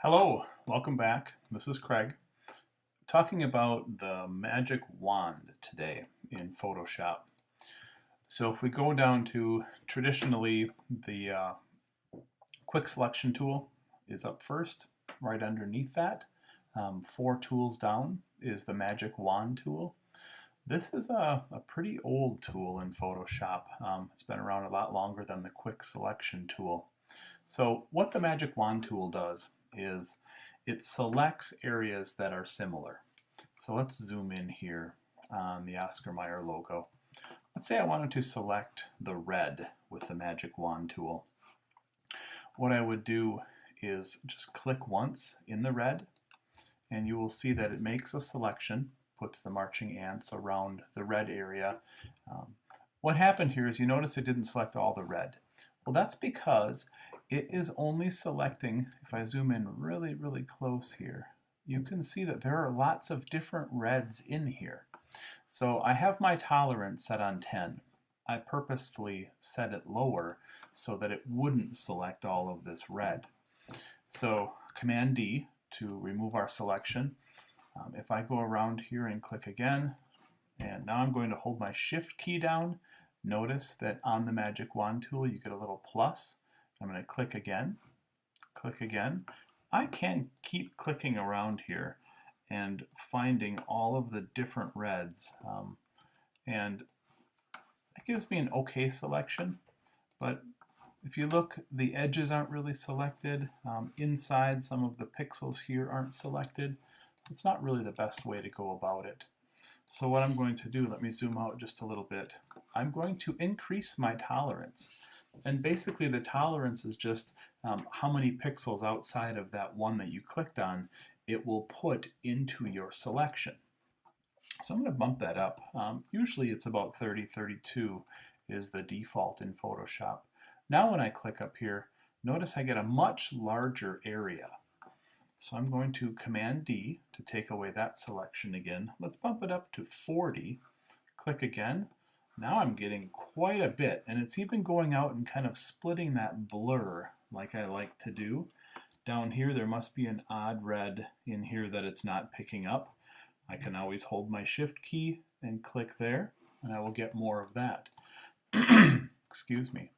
Hello, welcome back. This is Craig talking about the magic wand today in Photoshop. So if we go down to traditionally the quick selection tool is up first. Right underneath that, 4 tools down is the magic wand tool. This is a pretty old tool in Photoshop. It's been around a lot longer than the quick selection tool. So what the magic wand tool does is it selects areas that are similar. So let's zoom in here on the Oscar Mayer logo. Let's say I wanted to select the red with the magic wand tool. What I would do is just click once in the red, and you will see that it makes a selection, puts the marching ants around the red area. What happened here is you notice it didn't select all the red. Well, that's because it is only selecting, if I zoom in really close here, you can see that there are lots of different reds in here. So I have my tolerance set on 10. I purposefully set it lower so that it wouldn't select all of this red. So Command D to remove our selection. If I go around here and click again, and now I'm going to hold my Shift key down, notice that on the magic wand tool you get a little plus. I'm going to click again, click again. I can keep clicking around here and finding all of the different reds, and it gives me an okay selection. But if you look, the edges aren't really selected. Inside, some of the pixels here aren't selected. It's not really the best way to go about it. So what I'm going to do, let me zoom out just a little bit. I'm going to increase my tolerance. And basically the tolerance is just how many pixels outside of that one that you clicked on it will put into your selection. So I'm going to bump that up. Usually it's about 30, 32 is the default in Photoshop. Now when I click up here, notice I get a much larger area. So I'm going to Command D to take away that selection again. Let's bump it up to 40. Click again. Now I'm getting quite a bit, and it's even going out and kind of splitting that blur like I like to do. Down here there must be an odd red in here that it's not picking up. I can always hold my Shift key and click there, and I will get more of that. Excuse me.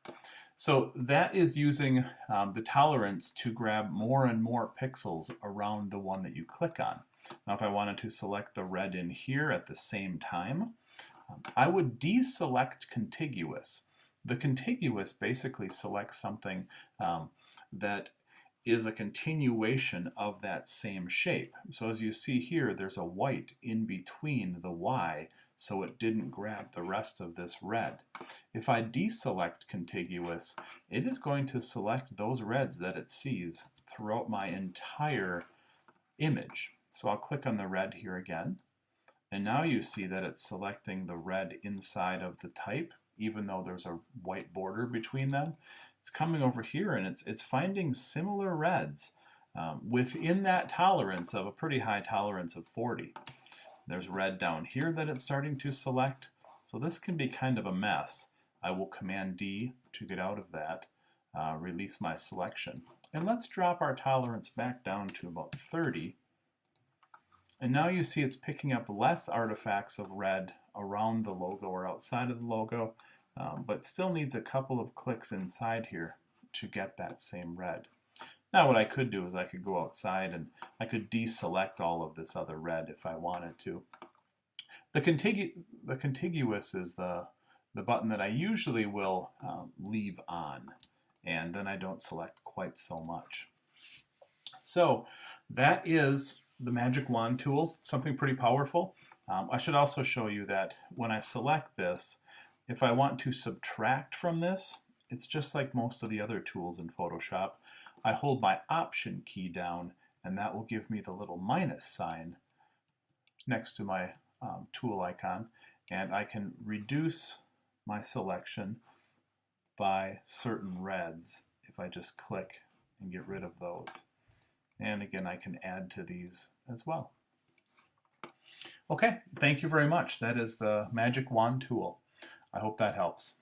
So that is using the tolerance to grab more and more pixels around the one that you click on. Now if I wanted to select the red in here at the same time, I would deselect contiguous. The contiguous basically selects something that is a continuation of that same shape. So as you see here, there's a white in between the Y, so it didn't grab the rest of this red. If I deselect contiguous, it is going to select those reds that it sees throughout my entire image. So I'll click on the red here again. And now you see that it's selecting the red inside of the type, even though there's a white border between them. It's coming over here and it's finding similar reds within that tolerance of a pretty high tolerance of 40. There's red down here that it's starting to select. So this can be kind of a mess. I will Command D to get out of that, release my selection. And let's drop our tolerance back down to about 30. And now you see it's picking up less artifacts of red around the logo or outside of the logo, but still needs a couple of clicks inside here to get that same red. Now what I could do is I could go outside and I could deselect all of this other red if I wanted to. The contiguous is the button that I usually will leave on, and then I don't select quite so much. So that is the magic wand tool, something pretty powerful. I should also show you that when I select this, if I want to subtract from this, it's just like most of the other tools in Photoshop. I hold my Option key down, and that will give me the little minus sign next to my tool icon, and I can reduce my selection by certain reds if I just click and get rid of those. And again, I can add to these as well. Okay, thank you very much. That is the magic wand tool. I hope that helps.